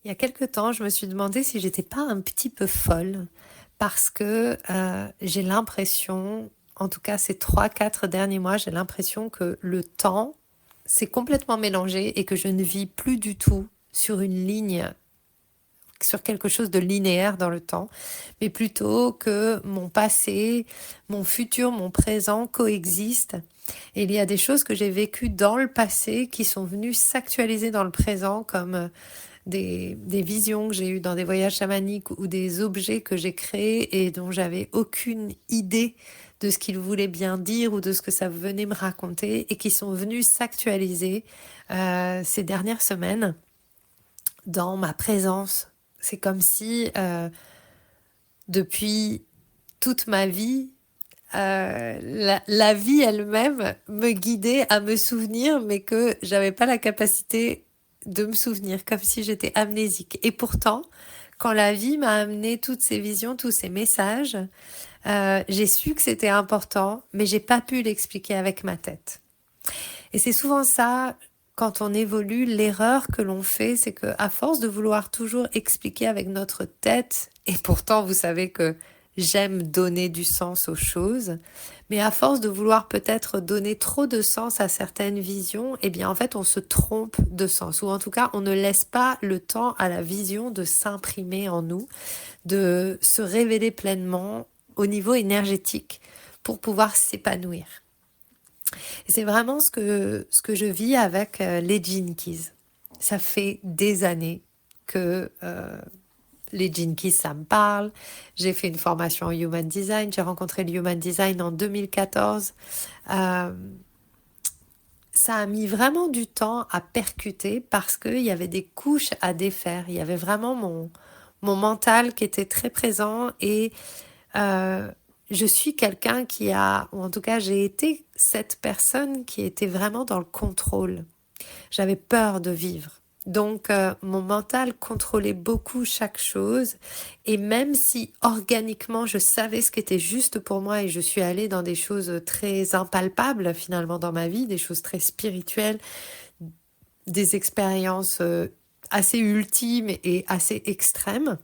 Il y a quelque temps, je me suis demandé si j'étais pas un petit peu folle parce que j'ai l'impression, en tout cas ces 3, 4 derniers mois, j'ai l'impression que le temps s'est complètement mélangé et que je ne vis plus du tout sur une ligne, sur quelque chose de linéaire dans le temps, mais plutôt que mon passé, mon futur, mon présent coexistent. Et il y a des choses que j'ai vécues dans le passé qui sont venues s'actualiser dans le présent, comme des visions que j'ai eues dans des voyages chamaniques ou des objets que j'ai créés et dont j'avais aucune idée de ce qu'ils voulaient bien dire ou de ce que ça venait me raconter et qui sont venus s'actualiser ces dernières semaines dans ma présence. C'est comme si depuis toute ma vie, la vie elle-même me guidait à me souvenir, mais que j'avais pas la capacité de me souvenir, comme si j'étais amnésique. Et pourtant, quand la vie m'a amené toutes ces visions, tous ces messages, j'ai su que c'était important, mais j'ai pas pu l'expliquer avec ma tête. Et c'est souvent ça, quand on évolue, l'erreur que l'on fait, c'est que à force de vouloir toujours expliquer avec notre tête, et pourtant vous savez que j'aime donner du sens aux choses, mais à force de vouloir peut-être donner trop de sens à certaines visions, eh bien en fait on se trompe de sens, ou en tout cas on ne laisse pas le temps à la vision de s'imprimer en nous, de se révéler pleinement au niveau énergétique pour pouvoir s'épanouir. Et c'est vraiment ce que je vis avec les Gene Keys. Ça fait des années que les Gene Keys, ça me parle. J'ai fait une formation en Human Design. J'ai rencontré le Human Design en 2014. Euh, Ça a mis vraiment du temps à percuter parce qu'il y avait des couches à défaire. Il y avait vraiment mon mental qui était très présent et euh, je suis quelqu'un qui a, ou en tout cas j'ai été cette personne qui était vraiment dans le contrôle. J'avais peur de vivre. Donc mon mental contrôlait beaucoup chaque chose et même si organiquement je savais ce qui était juste pour moi et je suis allée dans des choses très impalpables finalement dans ma vie, des choses très spirituelles, des expériences assez ultimes et assez extrêmes,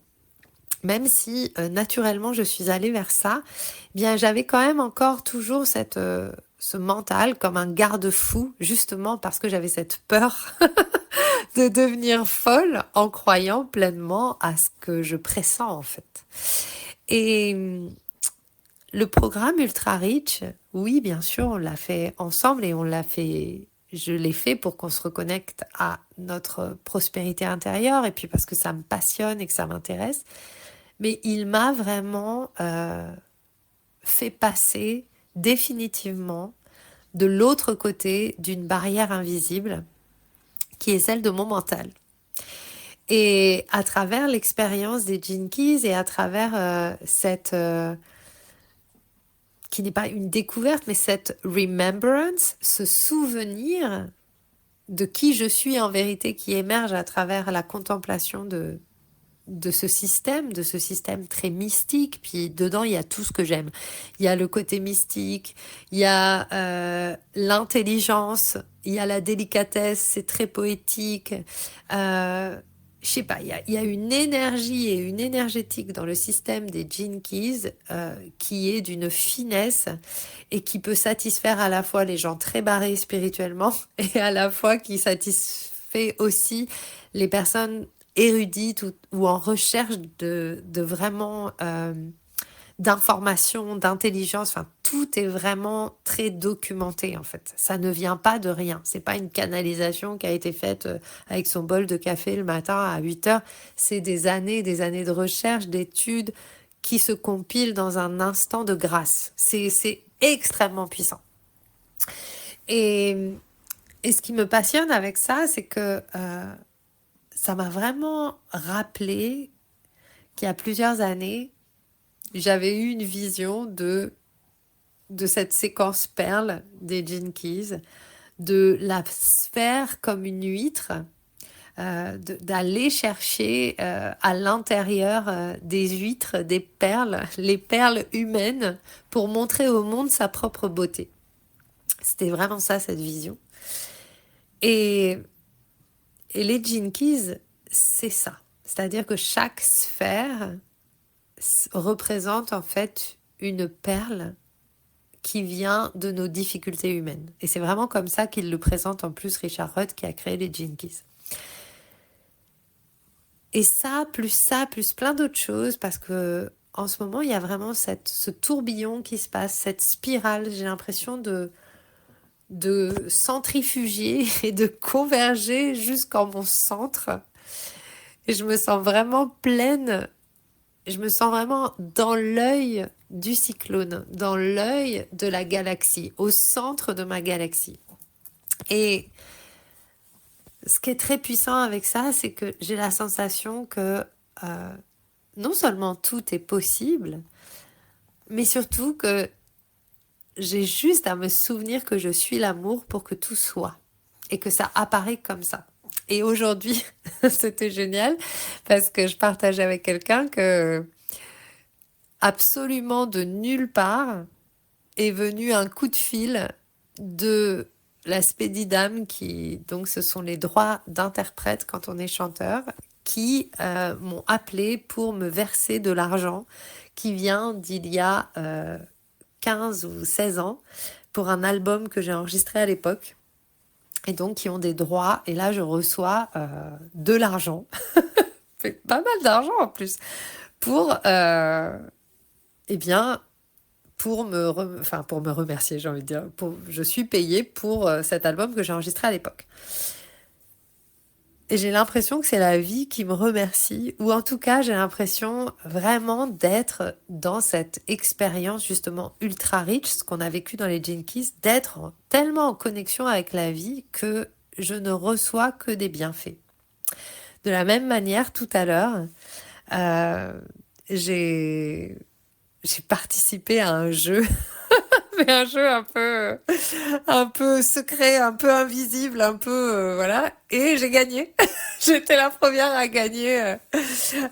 même si naturellement je suis allée vers ça, eh bien j'avais quand même encore toujours ce mental comme un garde-fou, justement parce que j'avais cette peur de devenir folle en croyant pleinement à ce que je pressens en fait. Et le programme Ultra Rich, oui bien sûr on l'a fait ensemble et je l'ai fait pour qu'on se reconnecte à notre prospérité intérieure et puis parce que ça me passionne et que ça m'intéresse. Mais il m'a vraiment fait passer définitivement de l'autre côté d'une barrière invisible qui est celle de mon mental. Et à travers l'expérience des Gene Keys et à travers qui n'est pas une découverte, mais cette remembrance, ce souvenir de qui je suis en vérité qui émerge à travers la contemplation de ce système très mystique. Puis dedans, il y a tout ce que j'aime. Il y a le côté mystique, il y a l'intelligence, il y a la délicatesse, c'est très poétique. Je sais pas, il y a une énergie et une énergétique dans le système des Gene Keys qui est d'une finesse et qui peut satisfaire à la fois les gens très barrés spirituellement et à la fois qui satisfait aussi les personnes érudites ou en recherche de vraiment d'informations, d'intelligence. Enfin, tout est vraiment très documenté en fait. Ça ne vient pas de rien. C'est pas une canalisation qui a été faite avec son bol de café le matin à 8 heures. C'est des années de recherche, d'études qui se compilent dans un instant de grâce. C'est extrêmement puissant. Et, et ce qui me passionne avec ça, c'est que ça m'a vraiment rappelé qu'il y a plusieurs années, j'avais eu une vision de cette séquence perle des Gene Keys, de la sphère comme une huître, d'aller chercher à l'intérieur des huîtres, des perles, les perles humaines, pour montrer au monde sa propre beauté. C'était vraiment ça, cette vision. Et, et les Gene Keys, c'est ça. C'est-à-dire que chaque sphère représente en fait une perle qui vient de nos difficultés humaines. Et c'est vraiment comme ça qu'il le présente en plus Richard Rudd qui a créé les Gene Keys. Et ça, plus plein d'autres choses, parce que en ce moment, il y a vraiment ce tourbillon qui se passe, cette spirale, j'ai l'impression de centrifuger et de converger jusqu'en mon centre. Et je me sens vraiment pleine, je me sens vraiment dans l'œil du cyclone, dans l'œil de la galaxie, au centre de ma galaxie. Et ce qui est très puissant avec ça, c'est que j'ai la sensation que non seulement tout est possible, mais surtout que j'ai juste à me souvenir que je suis l'amour pour que tout soit et que ça apparaît comme ça. Et aujourd'hui, c'était génial parce que je partageais avec quelqu'un que absolument de nulle part est venu un coup de fil de la Spédidam qui, donc ce sont les droits d'interprète quand on est chanteur, qui m'ont appelé pour me verser de l'argent qui vient d'il y a 15 ou 16 ans pour un album que j'ai enregistré à l'époque et donc qui ont des droits et là je reçois de l'argent, pas mal d'argent en plus, pour eh bien pour pour me remercier, j'ai envie de dire. Je suis payée pour cet album que j'ai enregistré à l'époque. Et j'ai l'impression que c'est la vie qui me remercie, ou en tout cas, j'ai l'impression vraiment d'être dans cette expérience justement ultra riche, ce qu'on a vécu dans les Gene Keys, d'être tellement en connexion avec la vie que je ne reçois que des bienfaits. De la même manière, tout à l'heure, j'ai participé à un jeu mais un jeu un peu secret, un peu invisible, un peu voilà. Et j'ai gagné. J'étais la première à gagner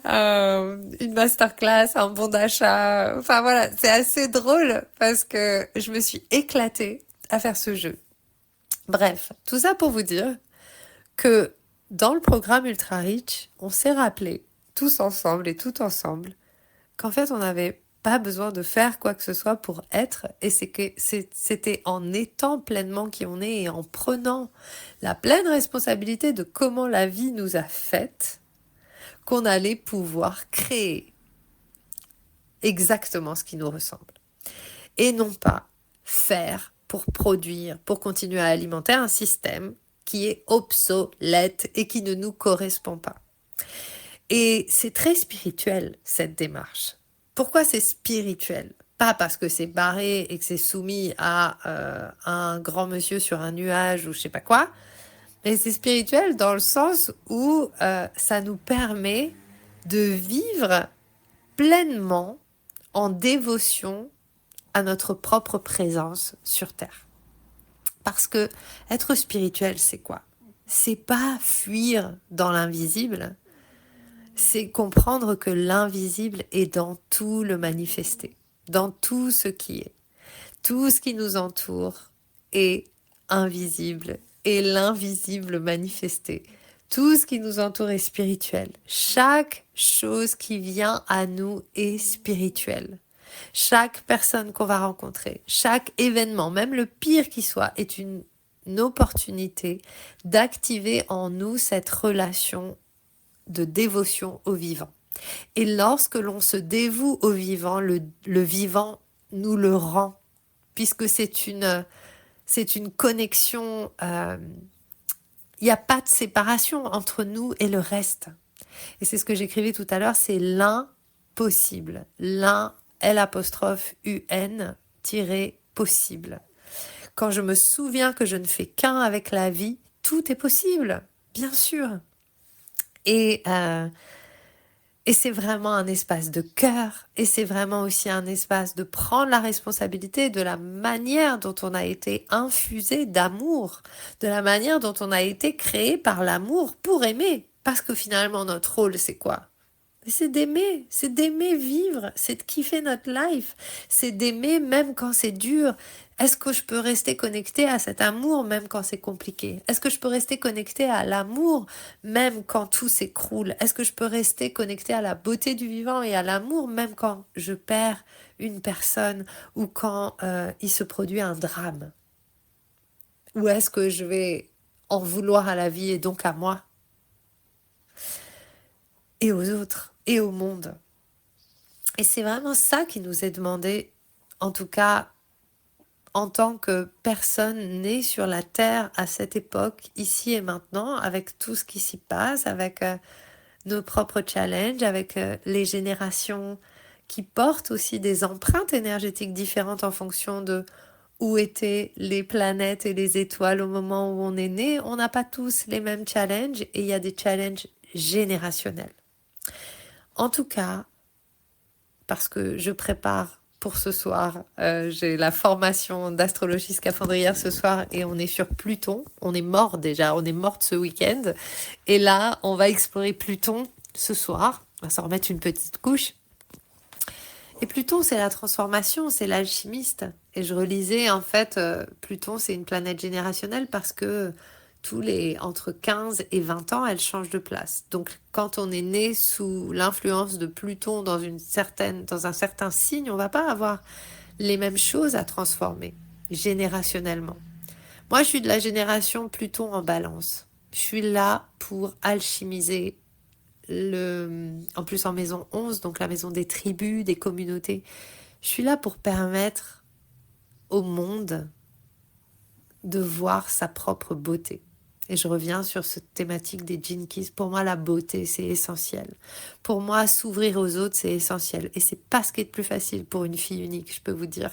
une masterclass, un bon d'achat. Enfin voilà, c'est assez drôle parce que je me suis éclatée à faire ce jeu. Bref, tout ça pour vous dire que dans le programme Ultra Rich, on s'est rappelé tous ensemble et tout ensemble qu'en fait on avait pas besoin de faire quoi que ce soit pour être, et c'est que c'était en étant pleinement qui on est et en prenant la pleine responsabilité de comment la vie nous a faites qu'on allait pouvoir créer exactement ce qui nous ressemble. Et non pas faire pour produire, pour continuer à alimenter un système qui est obsolète et qui ne nous correspond pas. Et c'est très spirituel, cette démarche. Pourquoi c'est spirituel? Pas parce que c'est barré et que c'est soumis à un grand monsieur sur un nuage ou je sais pas quoi, mais c'est spirituel dans le sens où ça nous permet de vivre pleinement en dévotion à notre propre présence sur Terre. Parce que être spirituel, c'est quoi? C'est pas fuir dans l'invisible, c'est comprendre que l'invisible est dans tout le manifesté, dans tout ce qui est. Tout ce qui nous entoure est invisible et l'invisible manifesté. Tout ce qui nous entoure est spirituel. Chaque chose qui vient à nous est spirituelle. Chaque personne qu'on va rencontrer, chaque événement, même le pire qui soit, est une opportunité d'activer en nous cette relation de dévotion au vivant. Et lorsque l'on se dévoue au vivant, le vivant nous le rend, puisque c'est une connexion, il n'y a pas de séparation entre nous et le reste. Et c'est ce que j'écrivais tout à l'heure, c'est l'impossible. L'-un-possible. Quand je me souviens que je ne fais qu'un avec la vie, tout est possible, bien sûr. Et c'est vraiment un espace de cœur, et c'est vraiment aussi un espace de prendre la responsabilité de la manière dont on a été infusé d'amour, de la manière dont on a été créé par l'amour pour aimer. Parce que finalement, notre rôle, c'est quoi? C'est d'aimer vivre, c'est de kiffer notre life, c'est d'aimer même quand c'est dur. Est-ce que je peux rester connectée à cet amour même quand c'est compliqué? Est-ce que je peux rester connectée à l'amour même quand tout s'écroule? Est-ce que je peux rester connectée à la beauté du vivant et à l'amour même quand je perds une personne ou quand il se produit un drame? Ou est-ce que je vais en vouloir à la vie et donc à moi et aux autres et au monde? Et c'est vraiment ça qui nous est demandé, en tout cas en tant que personne née sur la Terre à cette époque, ici et maintenant, avec tout ce qui s'y passe, avec nos propres challenges, avec les générations qui portent aussi des empreintes énergétiques différentes en fonction de où étaient les planètes et les étoiles au moment où on est né. On n'a pas tous les mêmes challenges et il y a des challenges générationnels. En tout cas, parce que je prépare pour ce soir, j'ai la formation d'astrologie scaphandrière ce soir et on est sur Pluton. On est mort déjà, on est morte ce week-end. Et là, on va explorer Pluton ce soir. On va s'en remettre une petite couche. Et Pluton, c'est la transformation, c'est l'alchimiste. Et je relisais, en fait, Pluton, c'est une planète générationnelle parce que entre 15 et 20 ans, elle change de place. Donc, quand on est né sous l'influence de Pluton dans un certain signe, on va pas avoir les mêmes choses à transformer générationnellement. Moi, je suis de la génération Pluton en balance. Je suis là pour alchimiser en plus en maison 11, donc la maison des tribus, des communautés. Je suis là pour permettre au monde de voir sa propre beauté. Et je reviens sur cette thématique des Jinkies. Pour moi, la beauté, c'est essentiel. Pour moi, s'ouvrir aux autres, c'est essentiel. Et c'est pas ce qui est le plus facile pour une fille unique, je peux vous dire.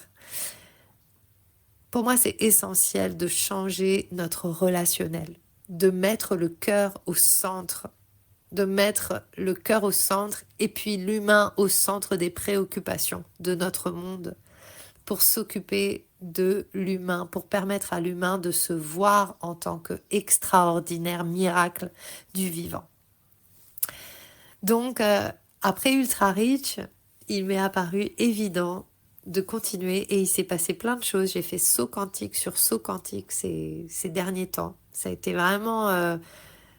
Pour moi, c'est essentiel de changer notre relationnel, de mettre le cœur au centre, et puis l'humain au centre des préoccupations de notre monde pour s'occuper de l'humain, pour permettre à l'humain de se voir en tant qu'extraordinaire miracle du vivant. Donc, après Ultra Rich, il m'est apparu évident de continuer et il s'est passé plein de choses. J'ai fait saut quantique sur saut quantique ces derniers temps. Ça a été vraiment...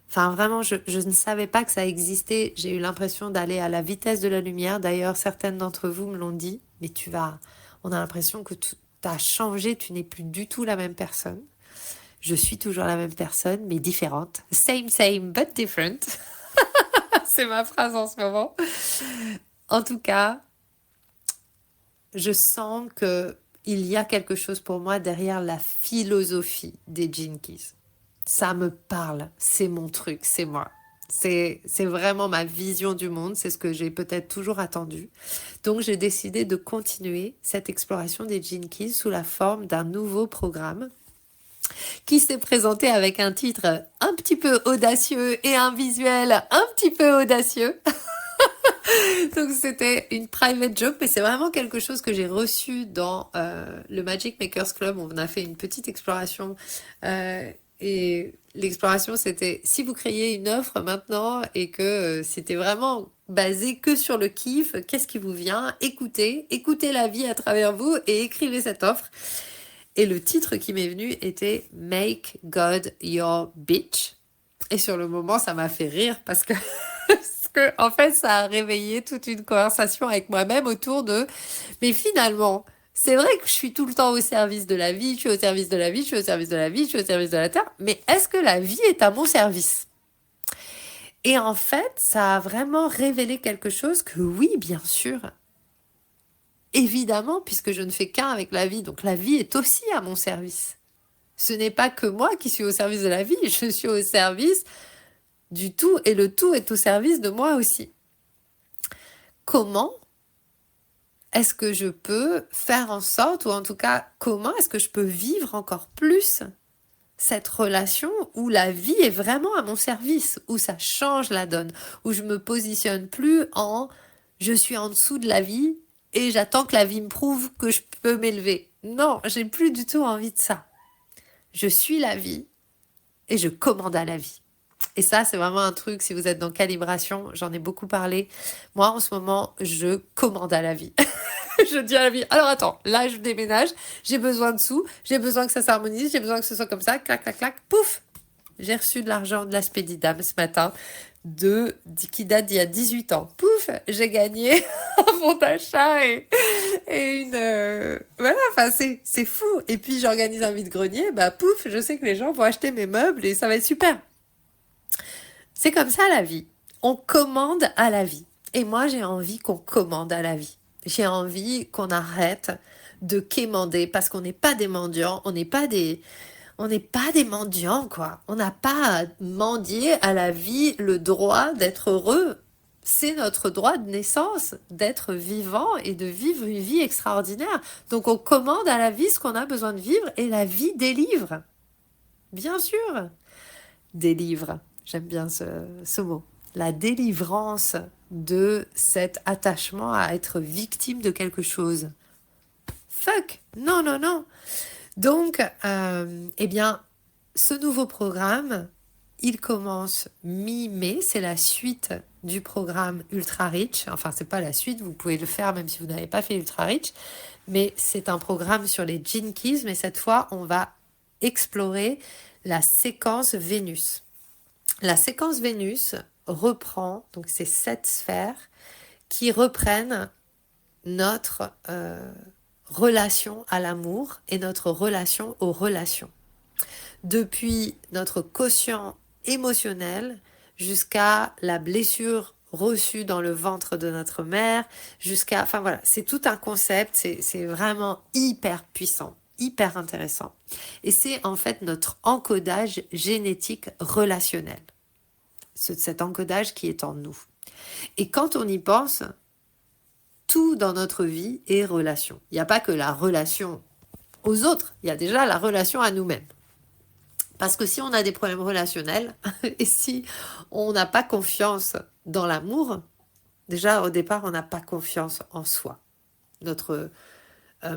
vraiment, je ne savais pas que ça existait. J'ai eu l'impression d'aller à la vitesse de la lumière. D'ailleurs, certaines d'entre vous me l'ont dit. Mais on a l'impression que tout a changé. Tu n'es plus du tout la même personne. Je suis toujours la même personne, mais différente. Same, same, but different. C'est ma phrase en ce moment. En tout cas, je sens que il y a quelque chose pour moi derrière la philosophie des Jinkies. Ça me parle, c'est mon truc, c'est moi. C'est vraiment ma vision du monde, c'est ce que j'ai peut-être toujours attendu. Donc j'ai décidé de continuer cette exploration des Jinkies sous la forme d'un nouveau programme qui s'est présenté avec un titre un petit peu audacieux et un visuel un petit peu audacieux. Donc c'était une private joke, mais c'est vraiment quelque chose que j'ai reçu dans le Magic Makers Club. On a fait une petite exploration et l'exploration c'était si vous créiez une offre maintenant et que c'était vraiment basé que sur le kiff, qu'est-ce qui vous vient? Écoutez la vie à travers vous et écrivez cette offre. Et le titre qui m'est venu était Make God Your Bitch. Et sur le moment, ça m'a fait rire parce que en fait, ça a réveillé toute une conversation avec moi-même autour de, mais finalement, c'est vrai que je suis tout le temps au service de la vie, je suis au service de la vie, je suis au service de la vie, je suis au service de la terre, mais est-ce que la vie est à mon service? Et en fait, ça a vraiment révélé quelque chose que oui, bien sûr, évidemment, puisque je ne fais qu'un avec la vie, donc la vie est aussi à mon service. Ce n'est pas que moi qui suis au service de la vie, je suis au service du tout et le tout est au service de moi aussi. Comment est-ce que je peux faire en sorte, ou en tout cas, comment est-ce que je peux vivre encore plus cette relation où la vie est vraiment à mon service, où ça change la donne, où je me positionne plus en je suis en dessous de la vie et j'attends que la vie me prouve que je peux m'élever. Non, j'ai plus du tout envie de ça. Je suis la vie et je commande à la vie. Et ça, c'est vraiment un truc, si vous êtes dans calibration, j'en ai beaucoup parlé. Moi, en ce moment, je commande à la vie. Je dis à la vie, alors attends, là je déménage, j'ai besoin de sous, j'ai besoin que ça s'harmonise, j'ai besoin que ce soit comme ça, clac, clac, clac, pouf. J'ai reçu de l'argent de la Spédidam ce matin, qui date d'il y a 18 ans. Pouf, j'ai gagné un bon d'achat et une... voilà, enfin c'est fou. Et puis j'organise un vide-grenier, bah pouf, je sais que les gens vont acheter mes meubles et ça va être super. C'est comme ça la vie. On commande à la vie. Et moi, j'ai envie qu'on commande à la vie. J'ai envie qu'on arrête de quémander parce qu'on n'est pas des mendiants, on n'est pas des mendiants, quoi. On n'a pas à mendier à la vie le droit d'être heureux. C'est notre droit de naissance, d'être vivant et de vivre une vie extraordinaire. Donc on commande à la vie ce qu'on a besoin de vivre et la vie délivre. Bien sûr, délivre. J'aime bien ce mot. La délivrance de cet attachement à être victime de quelque chose. Fuck! Non, non, non! Donc, eh bien, ce nouveau programme, il commence mi-mai, c'est la suite du programme Ultra Rich. Enfin, c'est pas la suite, vous pouvez le faire même si vous n'avez pas fait Ultra Rich, mais c'est un programme sur les Gene Keys, mais cette fois, on va explorer la séquence Vénus. La séquence Vénus reprend, donc ces 7 sphères qui reprennent notre relation à l'amour et notre relation aux relations. Depuis notre quotient émotionnel jusqu'à la blessure reçue dans le ventre de notre mère, jusqu'à... Enfin voilà, c'est tout un concept, c'est vraiment hyper puissant, hyper intéressant. Et c'est en fait notre encodage génétique relationnel. Cet encodage qui est en nous. Et quand on y pense, tout dans notre vie est relation. Il n'y a pas que la relation aux autres, il y a déjà la relation à nous-mêmes. Parce que si on a des problèmes relationnels et si on n'a pas confiance dans l'amour, déjà au départ on n'a pas confiance en soi. Notre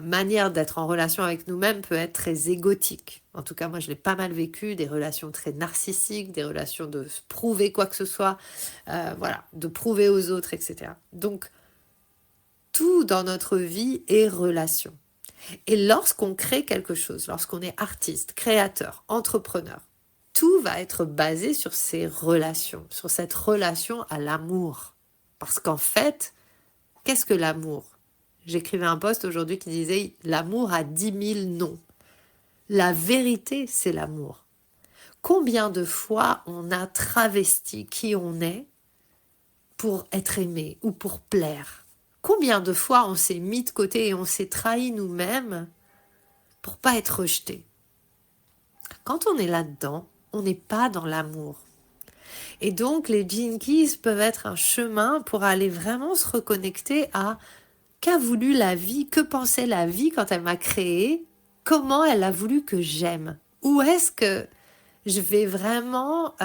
manière d'être en relation avec nous-mêmes peut être très égotique. En tout cas moi je l'ai pas mal vécu, des relations très narcissiques, des relations de prouver quoi que ce soit, voilà, de prouver aux autres, etc. Donc tout dans notre vie est relation. Et lorsqu'on crée quelque chose, lorsqu'on est artiste, créateur, entrepreneur, tout va être basé sur ces relations, sur cette relation à l'amour. Parce qu'en fait, qu'est-ce que l'amour ? J'écrivais un post aujourd'hui qui disait « L'amour a 10 000 noms ». La vérité, c'est l'amour. Combien de fois on a travesti qui on est pour être aimé ou pour plaire ? Combien de fois on s'est mis de côté et on s'est trahi nous-mêmes pour pas être rejeté ? Quand on est là-dedans, on n'est pas dans l'amour. Et donc les Gene Keys peuvent être un chemin pour aller vraiment se reconnecter à qu'a voulu la vie, que pensait la vie quand elle m'a créé, comment elle a voulu que j'aime. Où est-ce que je vais vraiment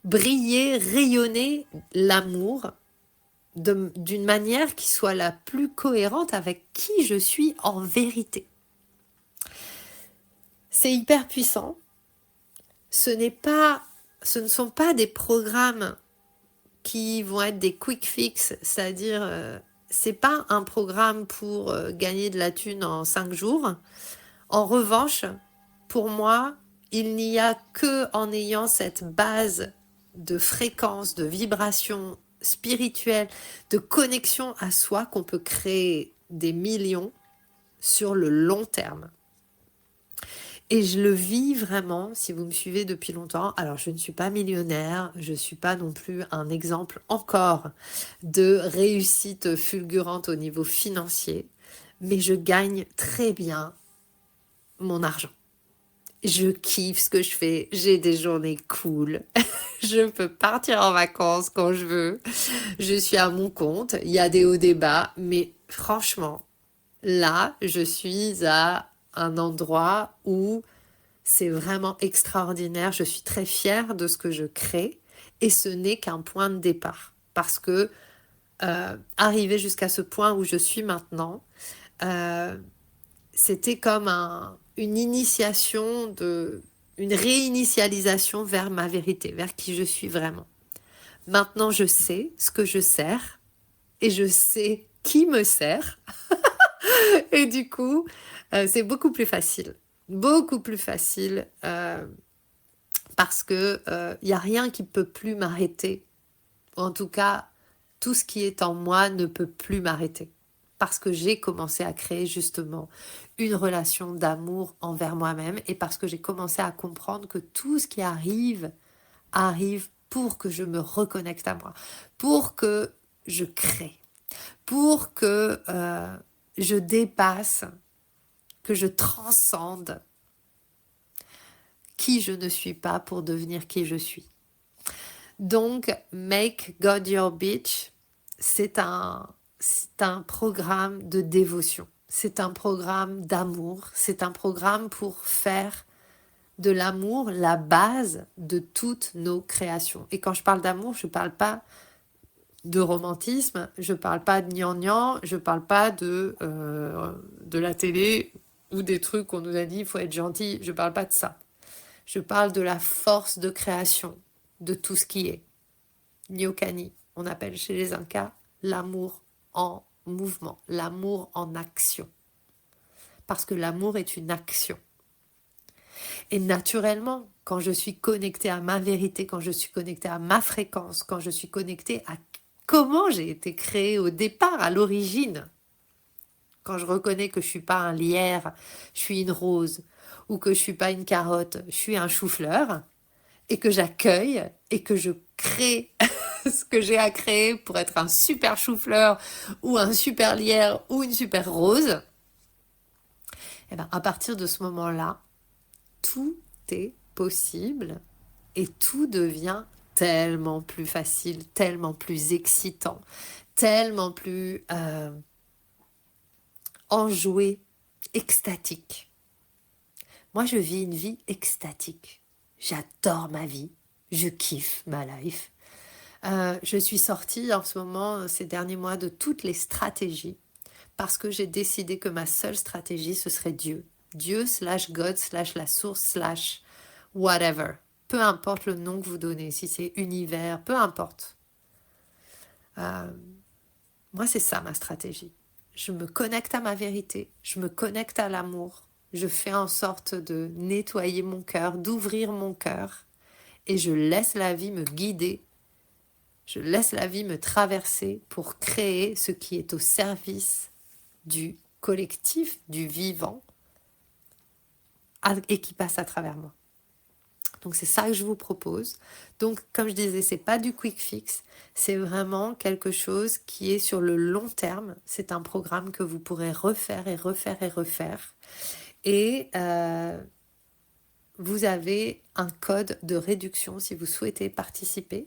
briller, rayonner l'amour d'une manière qui soit la plus cohérente avec qui je suis en vérité. C'est hyper puissant. Ce ne sont pas des programmes qui vont être des quick fix, c'est-à-dire c'est pas un programme pour gagner de la thune en 5 jours. En revanche, pour moi, il n'y a que en ayant cette base de fréquence, de vibration spirituelle, de connexion à soi qu'on peut créer des millions sur le long terme. Et je le vis vraiment, si vous me suivez depuis longtemps. Alors, je ne suis pas millionnaire, je ne suis pas non plus un exemple encore de réussite fulgurante au niveau financier, mais je gagne très bien mon argent. Je kiffe ce que je fais, j'ai des journées cool, je peux partir en vacances quand je veux, je suis à mon compte, il y a des hauts, des bas, mais franchement, là, je suis à un endroit où c'est vraiment extraordinaire, je suis très fière de ce que je crée et ce n'est qu'un point de départ parce que arriver jusqu'à ce point où je suis maintenant, c'était comme une initiation, une réinitialisation vers ma vérité, vers qui je suis vraiment. Maintenant, je sais ce que je sers et je sais qui me sert. Et du coup, c'est beaucoup plus facile. Beaucoup plus facile parce que il n'y a rien qui peut plus m'arrêter. En tout cas, tout ce qui est en moi ne peut plus m'arrêter. Parce que j'ai commencé à créer justement une relation d'amour envers moi-même et parce que j'ai commencé à comprendre que tout ce qui arrive, arrive pour que je me reconnecte à moi, pour que je crée, pour que je dépasse, que je transcende qui je ne suis pas pour devenir qui je suis. Donc, Make God Your Bitch, c'est un programme de dévotion, c'est un programme d'amour, c'est un programme pour faire de l'amour la base de toutes nos créations. Et quand je parle d'amour, je ne parle pas de romantisme, je ne parle pas de gnangnan, je ne parle pas de la télé ou des trucs qu'on nous a dit, il faut être gentil, je ne parle pas de ça. Je parle de la force de création de tout ce qui est. Nyokani, on appelle chez les Incas l'amour en mouvement, l'amour en action. Parce que l'amour est une action. Et naturellement, quand je suis connectée à ma vérité, quand je suis connectée à ma fréquence, quand je suis connectée à comment j'ai été créée au départ, à l'origine, quand je reconnais que je ne suis pas un lierre, je suis une rose, ou que je ne suis pas une carotte, je suis un chou-fleur, et que j'accueille et que je crée ce que j'ai à créer pour être un super chou-fleur ou un super lierre ou une super rose, et bien à partir de ce moment-là, tout est possible et tout devient tellement plus facile, tellement plus excitant, tellement plus enjoué, extatique. Moi, je vis une vie extatique. J'adore ma vie. Je kiffe ma life. Je suis sortie en ce moment, ces derniers mois, de toutes les stratégies parce que j'ai décidé que ma seule stratégie, ce serait Dieu. Dieu / God / la source / whatever. Peu importe le nom que vous donnez, si c'est univers, peu importe. Moi, c'est ça ma stratégie. Je me connecte à ma vérité, je me connecte à l'amour, je fais en sorte de nettoyer mon cœur, d'ouvrir mon cœur, et je laisse la vie me guider, je laisse la vie me traverser pour créer ce qui est au service du collectif, du vivant, et qui passe à travers moi. Donc c'est ça que je vous propose. Donc comme je disais, c'est pas du quick fix, c'est vraiment quelque chose qui est sur le long terme. C'est un programme que vous pourrez refaire et refaire et refaire. Et vous avez un code de réduction si vous souhaitez participer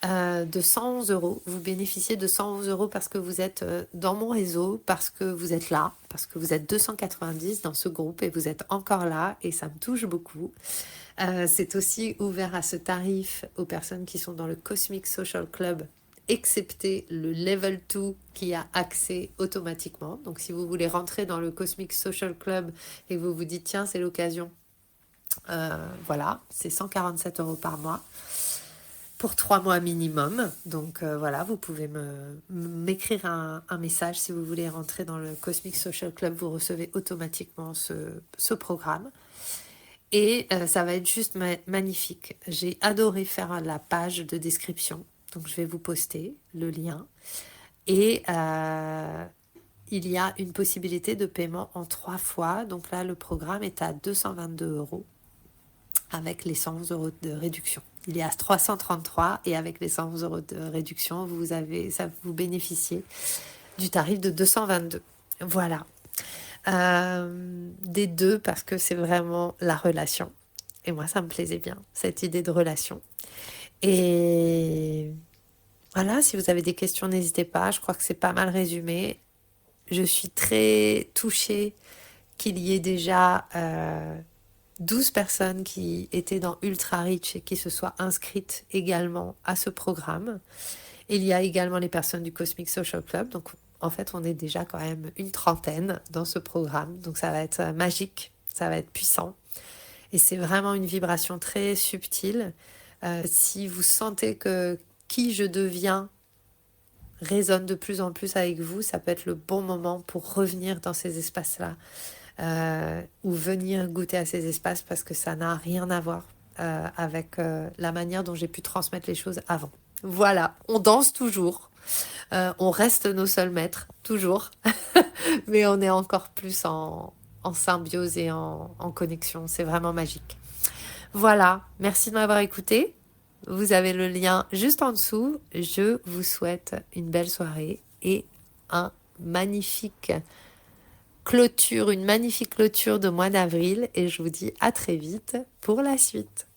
de 111 €. Vous bénéficiez de 111 € parce que vous êtes dans mon réseau, parce que vous êtes là, parce que vous êtes 290 dans ce groupe et vous êtes encore là et ça me touche beaucoup. C'est aussi ouvert à ce tarif aux personnes qui sont dans le Cosmic Social Club, excepté le Level 2 qui a accès automatiquement. Donc si vous voulez rentrer dans le Cosmic Social Club et que vous vous dites tiens c'est l'occasion, voilà, c'est 147 € par mois pour 3 mois minimum. Donc voilà, vous pouvez m'écrire un message si vous voulez rentrer dans le Cosmic Social Club, vous recevez automatiquement ce programme. Et ça va être juste magnifique. J'ai adoré faire la page de description. Donc je vais vous poster le lien. Et il y a une possibilité de paiement en 3 fois. Donc là, le programme est à 222 € avec les 111 € de réduction. Il est à 333 et avec les 111 € de réduction, vous bénéficiez du tarif de 222. Voilà. Des deux parce que c'est vraiment la relation. Et moi, ça me plaisait bien, cette idée de relation. Et voilà, si vous avez des questions, n'hésitez pas. Je crois que c'est pas mal résumé. Je suis très touchée qu'il y ait déjà 12 personnes qui étaient dans Ultra Rich et qui se soient inscrites également à ce programme. Il y a également les personnes du Cosmic Social Club. Donc, en fait, on est déjà quand même une trentaine dans ce programme. Donc, ça va être magique, ça va être puissant. Et c'est vraiment une vibration très subtile. Si vous sentez que qui je deviens résonne de plus en plus avec vous, ça peut être le bon moment pour revenir dans ces espaces-là, ou venir goûter à ces espaces parce que ça n'a rien à voir avec la manière dont j'ai pu transmettre les choses avant. Voilà, on danse toujours, on reste nos seuls maîtres, toujours, mais on est encore plus en symbiose et en connexion, c'est vraiment magique. Voilà, merci de m'avoir écouté. Vous avez le lien juste en dessous. Je vous souhaite une belle soirée et un magnifique une magnifique clôture de mois d'avril et je vous dis à très vite pour la suite.